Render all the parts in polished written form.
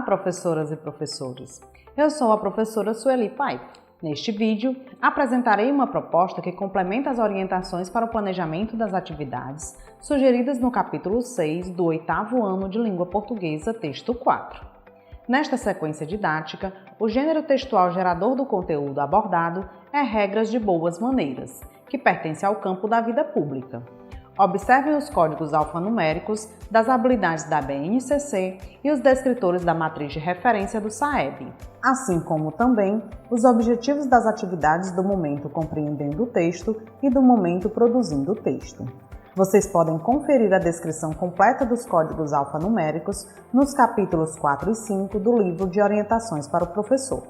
professoras e professores! Eu sou a professora Sueli Paiva. Neste vídeo, apresentarei uma proposta que complementa as orientações para o planejamento das atividades sugeridas no capítulo 6 do 8º ano de Língua Portuguesa, texto 4. Nesta sequência didática, o gênero textual gerador do conteúdo abordado é Regras de Boas Maneiras, que pertence ao campo da vida pública. Observem os códigos alfanuméricos das habilidades da BNCC e os descritores da matriz de referência do SAEB, assim como também os objetivos das atividades do momento compreendendo o texto e do momento produzindo o texto. Vocês podem conferir a descrição completa dos códigos alfanuméricos nos capítulos 4 e 5 do livro de Orientações para o Professor.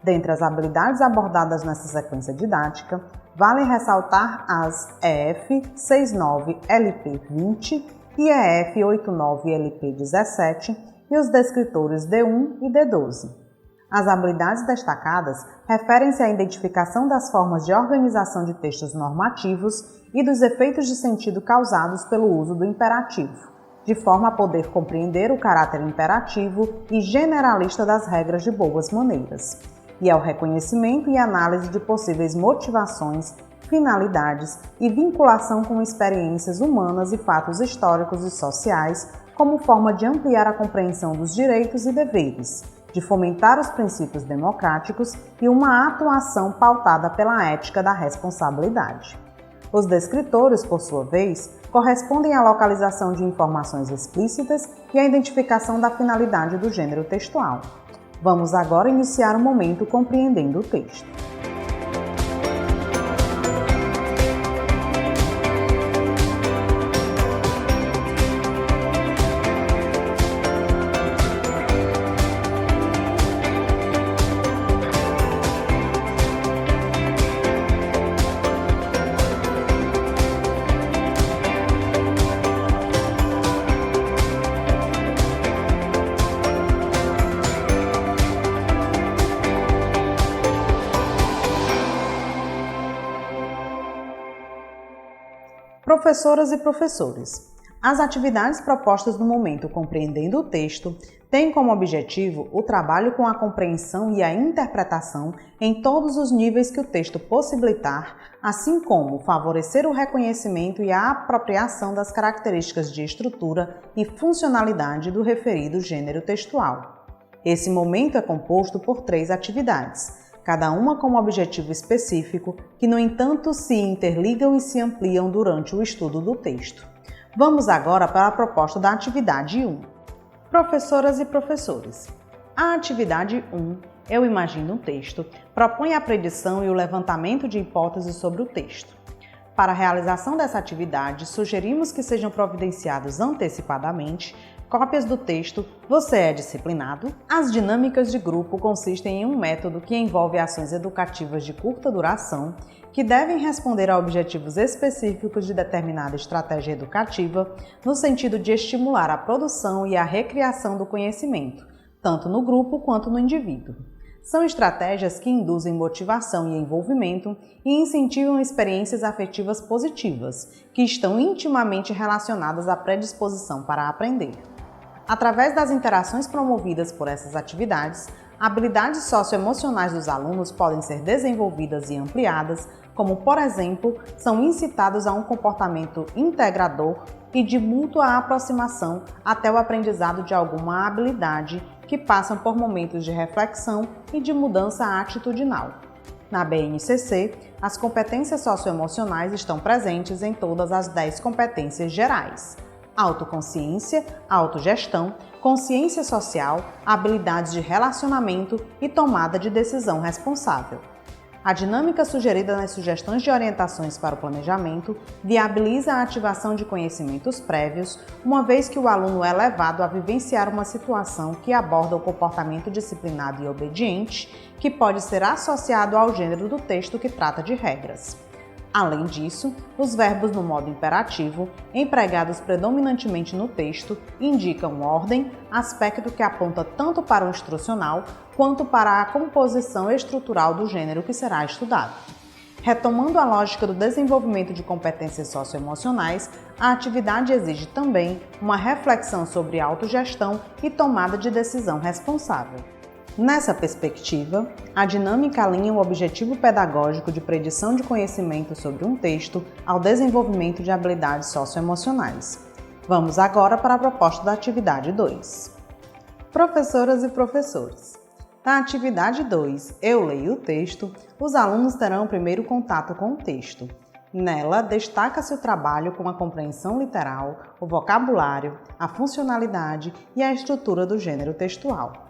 Dentre as habilidades abordadas nessa sequência didática, vale ressaltar as EF69LP20 e EF89LP17 e os descritores D1 e D12. As habilidades destacadas referem-se à identificação das formas de organização de textos normativos e dos efeitos de sentido causados pelo uso do imperativo, de forma a poder compreender o caráter imperativo e generalista das regras de boas maneiras, e ao reconhecimento e análise de possíveis motivações, finalidades e vinculação com experiências humanas e fatos históricos e sociais como forma de ampliar a compreensão dos direitos e deveres, de fomentar os princípios democráticos e uma atuação pautada pela ética da responsabilidade. Os descritores, por sua vez, correspondem à localização de informações explícitas e à identificação da finalidade do gênero textual. Vamos agora iniciar o momento compreendendo o texto. Professoras e professores, as atividades propostas no momento compreendendo o texto têm como objetivo o trabalho com a compreensão e a interpretação em todos os níveis que o texto possibilitar, assim como favorecer o reconhecimento e a apropriação das características de estrutura e funcionalidade do referido gênero textual. Esse momento é composto por 3 atividades, cada uma com um objetivo específico, que, no entanto, se interligam e se ampliam durante o estudo do texto. Vamos agora para a proposta da atividade 1. Professoras e professores, a atividade 1, Eu Imagino um Texto, propõe a predição e o levantamento de hipóteses sobre o texto. Para a realização dessa atividade, sugerimos que sejam providenciados antecipadamente cópias do texto Você é Disciplinado? As dinâmicas de grupo consistem em um método que envolve ações educativas de curta duração que devem responder a objetivos específicos de determinada estratégia educativa no sentido de estimular a produção e a recriação do conhecimento, tanto no grupo quanto no indivíduo. São estratégias que induzem motivação e envolvimento e incentivam experiências afetivas positivas, que estão intimamente relacionadas à predisposição para aprender. Através das interações promovidas por essas atividades, habilidades socioemocionais dos alunos podem ser desenvolvidas e ampliadas, como, por exemplo, são incitados a um comportamento integrador e de mútua aproximação até o aprendizado de alguma habilidade que passam por momentos de reflexão e de mudança atitudinal. Na BNCC, as competências socioemocionais estão presentes em todas as 10 competências gerais: autoconsciência, autogestão, consciência social, habilidades de relacionamento e tomada de decisão responsável. A dinâmica sugerida nas sugestões de orientações para o planejamento viabiliza a ativação de conhecimentos prévios, uma vez que o aluno é levado a vivenciar uma situação que aborda o comportamento disciplinado e obediente, que pode ser associado ao gênero do texto que trata de regras. Além disso, os verbos no modo imperativo, empregados predominantemente no texto, indicam ordem, aspecto que aponta tanto para o instrucional quanto para a composição estrutural do gênero que será estudado. Retomando a lógica do desenvolvimento de competências socioemocionais, a atividade exige também uma reflexão sobre autogestão e tomada de decisão responsável. Nessa perspectiva, a dinâmica alinha o objetivo pedagógico de predição de conhecimento sobre um texto ao desenvolvimento de habilidades socioemocionais. Vamos agora para a proposta da atividade 2. Professoras e professores. Na atividade 2, Eu leio o texto, os alunos terão o primeiro contato com o texto. Nela, destaca-se o trabalho com a compreensão literal, o vocabulário, a funcionalidade e a estrutura do gênero textual.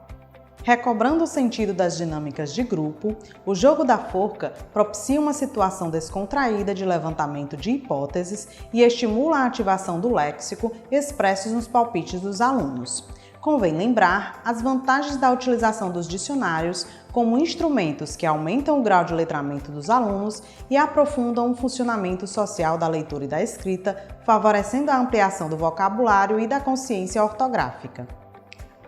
Recobrando o sentido das dinâmicas de grupo, o jogo da forca propicia uma situação descontraída de levantamento de hipóteses e estimula a ativação do léxico expressos nos palpites dos alunos. Convém lembrar as vantagens da utilização dos dicionários como instrumentos que aumentam o grau de letramento dos alunos e aprofundam o funcionamento social da leitura e da escrita, favorecendo a ampliação do vocabulário e da consciência ortográfica.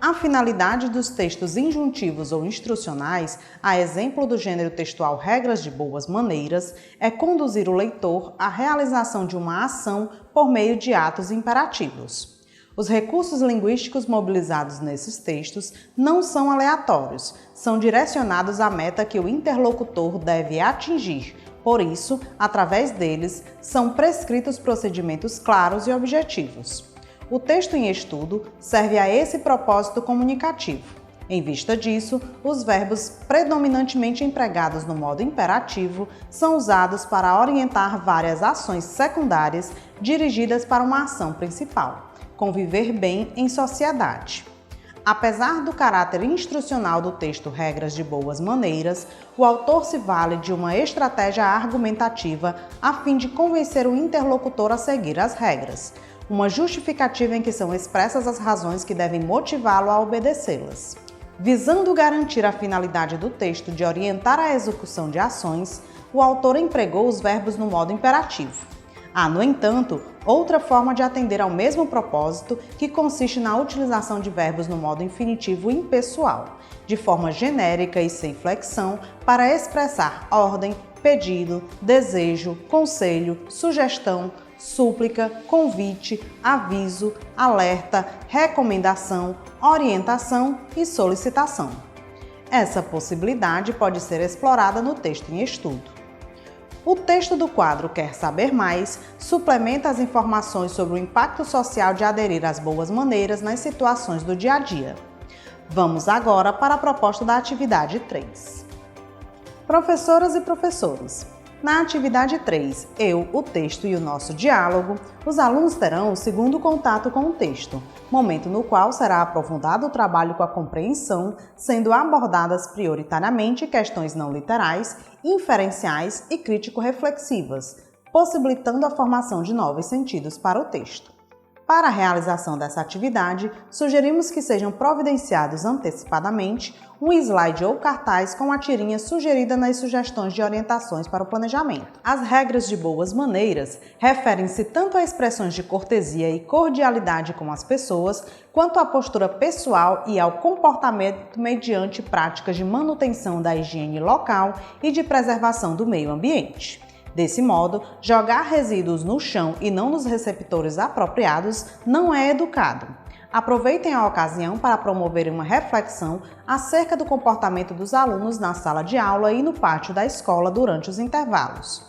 A finalidade dos textos injuntivos ou instrucionais, a exemplo do gênero textual Regras de Boas Maneiras, é conduzir o leitor à realização de uma ação por meio de atos imperativos. Os recursos linguísticos mobilizados nesses textos não são aleatórios, são direcionados à meta que o interlocutor deve atingir. Por isso, através deles, são prescritos procedimentos claros e objetivos. O texto em estudo serve a esse propósito comunicativo. Em vista disso, os verbos predominantemente empregados no modo imperativo são usados para orientar várias ações secundárias dirigidas para uma ação principal: conviver bem em sociedade. Apesar do caráter instrucional do texto Regras de Boas Maneiras, o autor se vale de uma estratégia argumentativa a fim de convencer o interlocutor a seguir as regras, uma justificativa em que são expressas as razões que devem motivá-lo a obedecê-las. Visando garantir a finalidade do texto de orientar a execução de ações, o autor empregou os verbos no modo imperativo. Há, no entanto, outra forma de atender ao mesmo propósito, que consiste na utilização de verbos no modo infinitivo impessoal, de forma genérica e sem flexão, para expressar ordem, pedido, desejo, conselho, sugestão, súplica, convite, aviso, alerta, recomendação, orientação e solicitação. Essa possibilidade pode ser explorada no texto em estudo. O texto do quadro Quer Saber Mais suplementa as informações sobre o impacto social de aderir às boas maneiras nas situações do dia a dia. Vamos agora para a proposta da atividade 3. Professoras e professores. Na atividade 3, Eu, o texto e o nosso diálogo, os alunos terão o segundo contato com o texto, momento no qual será aprofundado o trabalho com a compreensão, sendo abordadas prioritariamente questões não literais, inferenciais e crítico-reflexivas, possibilitando a formação de novos sentidos para o texto. Para a realização dessa atividade, sugerimos que sejam providenciados antecipadamente um slide ou cartaz com a tirinha sugerida nas sugestões de orientações para o planejamento. As regras de boas maneiras referem-se tanto a expressões de cortesia e cordialidade com as pessoas, quanto à postura pessoal e ao comportamento mediante práticas de manutenção da higiene local e de preservação do meio ambiente. Desse modo, jogar resíduos no chão e não nos receptores apropriados não é educado. Aproveitem a ocasião para promover uma reflexão acerca do comportamento dos alunos na sala de aula e no pátio da escola durante os intervalos.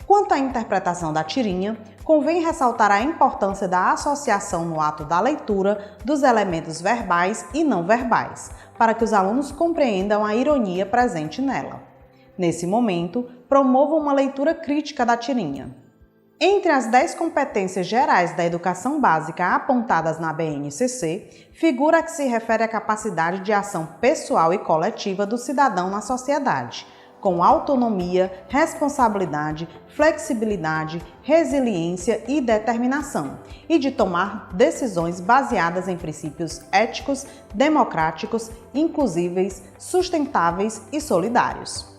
Quanto à interpretação da tirinha, convém ressaltar a importância da associação no ato da leitura dos elementos verbais e não verbais, para que os alunos compreendam a ironia presente nela. Nesse momento, promovam uma leitura crítica da tirinha. Entre as 10 competências gerais da educação básica apontadas na BNCC, figura a que se refere à capacidade de ação pessoal e coletiva do cidadão na sociedade, com autonomia, responsabilidade, flexibilidade, resiliência e determinação, e de tomar decisões baseadas em princípios éticos, democráticos, inclusíveis, sustentáveis e solidários.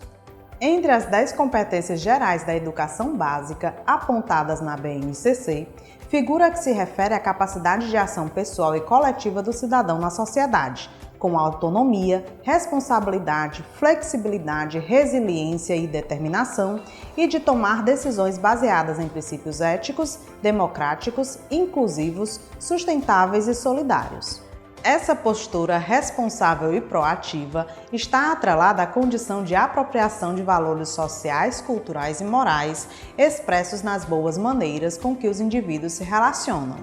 Entre as 10 competências gerais da educação básica apontadas na BNCC, figura a que se refere à capacidade de ação pessoal e coletiva do cidadão na sociedade, com autonomia, responsabilidade, flexibilidade, resiliência e determinação, e de tomar decisões baseadas em princípios éticos, democráticos, inclusivos, sustentáveis e solidários. Essa postura responsável e proativa está atrelada à condição de apropriação de valores sociais, culturais e morais expressos nas boas maneiras com que os indivíduos se relacionam.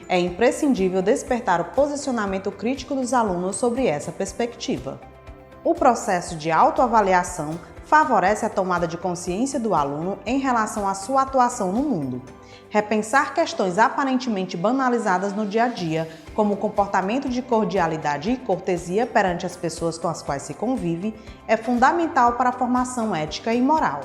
É imprescindível despertar o posicionamento crítico dos alunos sobre essa perspectiva. O processo de autoavaliação favorece a tomada de consciência do aluno em relação à sua atuação no mundo. Repensar questões aparentemente banalizadas no dia a dia, como o comportamento de cordialidade e cortesia perante as pessoas com as quais se convive, é fundamental para a formação ética e moral.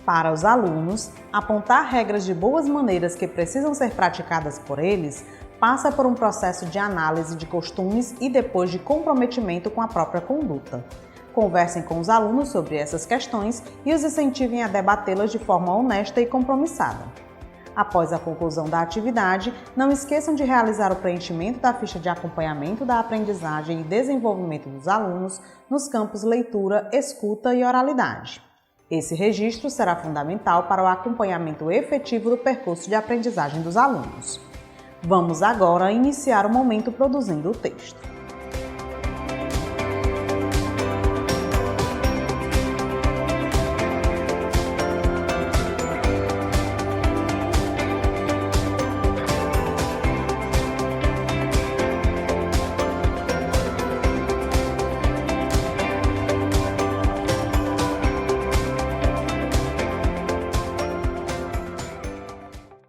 Para os alunos, apontar regras de boas maneiras que precisam ser praticadas por eles passa por um processo de análise de costumes e depois de comprometimento com a própria conduta. Conversem com os alunos sobre essas questões e os incentivem a debatê-las de forma honesta e compromissada. Após a conclusão da atividade, não esqueçam de realizar o preenchimento da ficha de acompanhamento da aprendizagem e desenvolvimento dos alunos nos campos leitura, escuta e oralidade. Esse registro será fundamental para o acompanhamento efetivo do percurso de aprendizagem dos alunos. Vamos agora iniciar o momento produzindo o texto.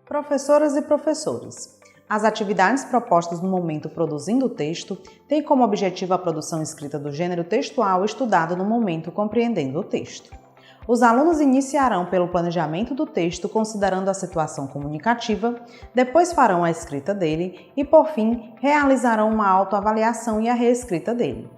Professoras e professores, as atividades propostas no momento produzindo o texto têm como objetivo a produção escrita do gênero textual estudado no momento compreendendo o texto. Os alunos iniciarão pelo planejamento do texto considerando a situação comunicativa, depois farão a escrita dele e, por fim, realizarão uma autoavaliação e a reescrita dele.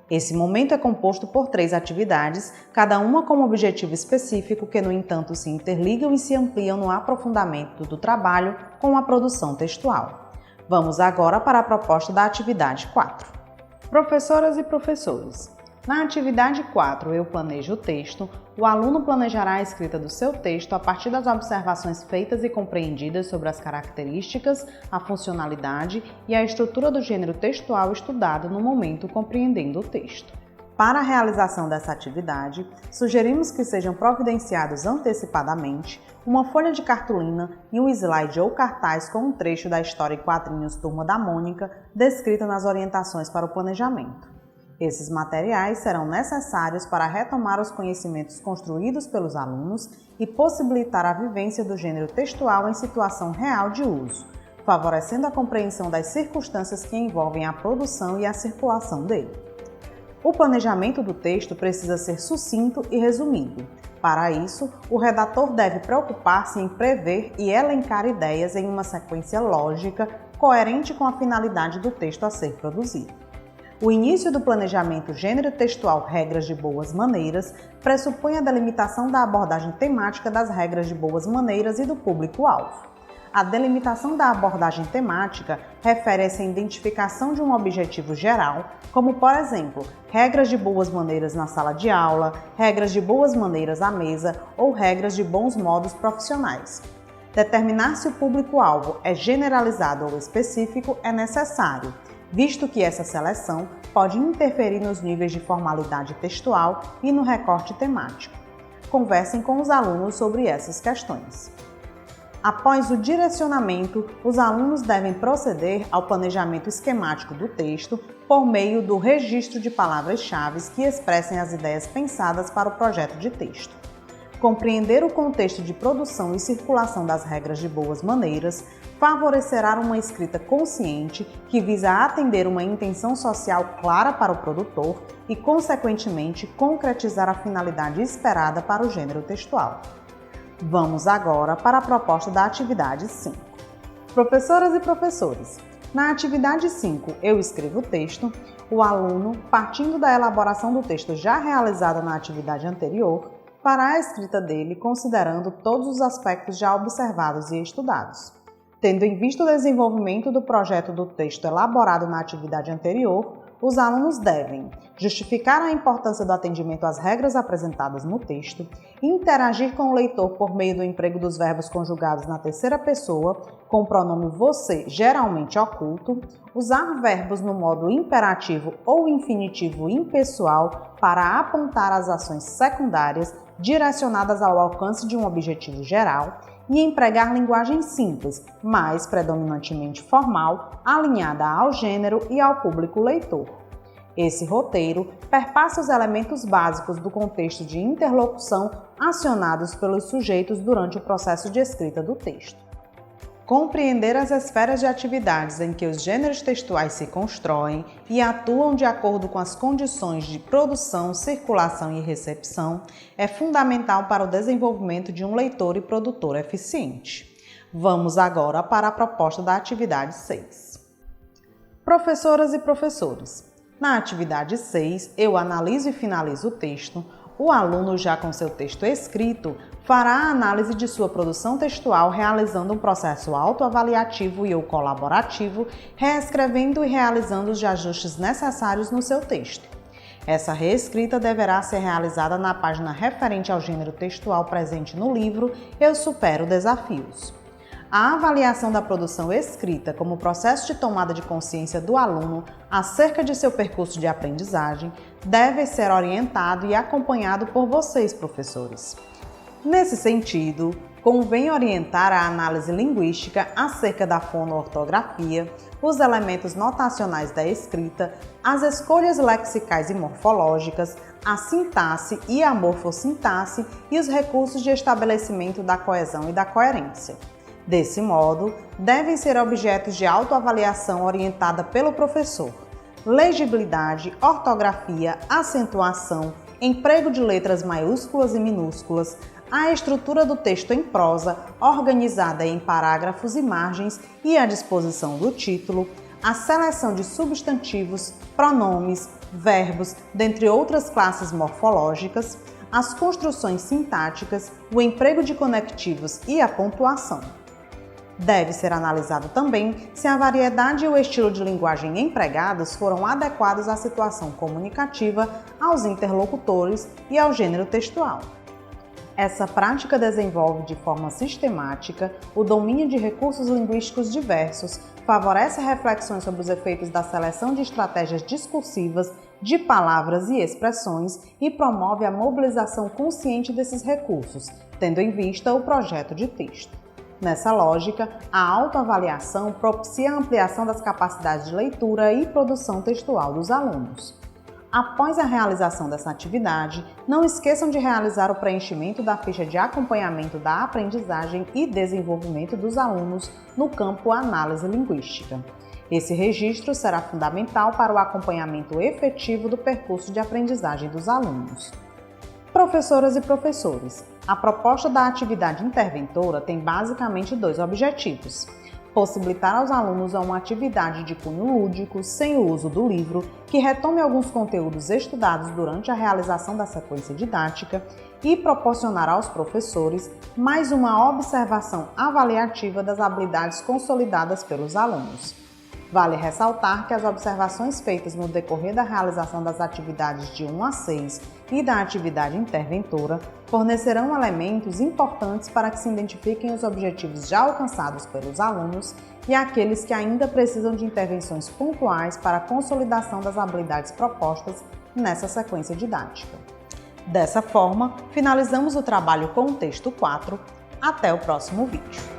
Esse momento é composto por 3 atividades, cada uma com um objetivo específico que, no entanto, se interligam e se ampliam no aprofundamento do trabalho com a produção textual. Vamos agora para a proposta da atividade 4. Professoras e professores, na atividade 4, Eu Planejo o Texto, o aluno planejará a escrita do seu texto a partir das observações feitas e compreendidas sobre as características, a funcionalidade e a estrutura do gênero textual estudado no momento compreendendo o texto. Para a realização dessa atividade, sugerimos que sejam providenciados antecipadamente uma folha de cartolina e um slide ou cartaz com um trecho da história em quadrinhos Turma da Mônica descrita nas orientações para o planejamento. Esses materiais serão necessários para retomar os conhecimentos construídos pelos alunos e possibilitar a vivência do gênero textual em situação real de uso, favorecendo a compreensão das circunstâncias que envolvem a produção e a circulação dele. O planejamento do texto precisa ser sucinto e resumido. Para isso, o redator deve preocupar-se em prever e elencar ideias em uma sequência lógica, coerente com a finalidade do texto a ser produzido. O início do planejamento gênero textual Regras de Boas Maneiras pressupõe a delimitação da abordagem temática das regras de boas maneiras e do público-alvo. A delimitação da abordagem temática refere-se à identificação de um objetivo geral, como, por exemplo, regras de boas maneiras na sala de aula, regras de boas maneiras à mesa ou regras de bons modos profissionais. Determinar se o público-alvo é generalizado ou específico é necessário, visto que essa seleção pode interferir nos níveis de formalidade textual e no recorte temático. Conversem com os alunos sobre essas questões. Após o direcionamento, os alunos devem proceder ao planejamento esquemático do texto por meio do registro de palavras-chave que expressem as ideias pensadas para o projeto de texto. Compreender o contexto de produção e circulação das regras de boas maneiras favorecerá uma escrita consciente que visa atender uma intenção social clara para o produtor e, consequentemente, concretizar a finalidade esperada para o gênero textual. Vamos agora para a proposta da atividade 5. Professoras e professores, na atividade 5, Eu Escrevo o Texto, o aluno, partindo da elaboração do texto já realizada na atividade anterior, fará a escrita dele considerando todos os aspectos já observados e estudados. Tendo em vista o desenvolvimento do projeto do texto elaborado na atividade anterior, os alunos devem justificar a importância do atendimento às regras apresentadas no texto, interagir com o leitor por meio do emprego dos verbos conjugados na terceira pessoa, com o pronome você geralmente oculto, usar verbos no modo imperativo ou infinitivo impessoal para apontar as ações secundárias direcionadas ao alcance de um objetivo geral, e empregar linguagem simples, mas predominantemente formal, alinhada ao gênero e ao público leitor. Esse roteiro perpassa os elementos básicos do contexto de interlocução acionados pelos sujeitos durante o processo de escrita do texto. Compreender as esferas de atividades em que os gêneros textuais se constroem e atuam de acordo com as condições de produção, circulação e recepção é fundamental para o desenvolvimento de um leitor e produtor eficiente. Vamos agora para a proposta da atividade 6. Professoras e professores, na atividade 6, eu analiso e finalizo o texto. O aluno, já com seu texto escrito, fará a análise de sua produção textual realizando um processo autoavaliativo e ou colaborativo, reescrevendo e realizando os ajustes necessários no seu texto. Essa reescrita deverá ser realizada na página referente ao gênero textual presente no livro Eu Supero Desafios. A avaliação da produção escrita como processo de tomada de consciência do aluno acerca de seu percurso de aprendizagem deve ser orientado e acompanhado por vocês, professores. Nesse sentido, convém orientar a análise linguística acerca da fonoortografia, os elementos notacionais da escrita, as escolhas lexicais e morfológicas, a sintaxe e a morfossintaxe e os recursos de estabelecimento da coesão e da coerência. Desse modo, devem ser objetos de autoavaliação orientada pelo professor. Legibilidade, ortografia, acentuação, emprego de letras maiúsculas e minúsculas, a estrutura do texto em prosa, organizada em parágrafos e margens e a disposição do título, a seleção de substantivos, pronomes, verbos, dentre outras classes morfológicas, as construções sintáticas, o emprego de conectivos e a pontuação. Deve ser analisado também se a variedade e o estilo de linguagem empregados foram adequados à situação comunicativa, aos interlocutores e ao gênero textual. Essa prática desenvolve de forma sistemática o domínio de recursos linguísticos diversos, favorece reflexões sobre os efeitos da seleção de estratégias discursivas, de palavras e expressões e promove a mobilização consciente desses recursos, tendo em vista o projeto de texto. Nessa lógica, a autoavaliação propicia a ampliação das capacidades de leitura e produção textual dos alunos. Após a realização dessa atividade, não esqueçam de realizar o preenchimento da ficha de acompanhamento da aprendizagem e desenvolvimento dos alunos no campo Análise Linguística. Esse registro será fundamental para o acompanhamento efetivo do percurso de aprendizagem dos alunos. Professoras e professores, a proposta da atividade interventora tem basicamente dois objetivos: possibilitar aos alunos uma atividade de cunho lúdico, sem o uso do livro, que retome alguns conteúdos estudados durante a realização da sequência didática, e proporcionar aos professores mais uma observação avaliativa das habilidades consolidadas pelos alunos. Vale ressaltar que as observações feitas no decorrer da realização das atividades de 1 a 6 e da atividade interventora fornecerão elementos importantes para que se identifiquem os objetivos já alcançados pelos alunos e aqueles que ainda precisam de intervenções pontuais para a consolidação das habilidades propostas nessa sequência didática. Dessa forma, finalizamos o trabalho com o texto 4. Até o próximo vídeo.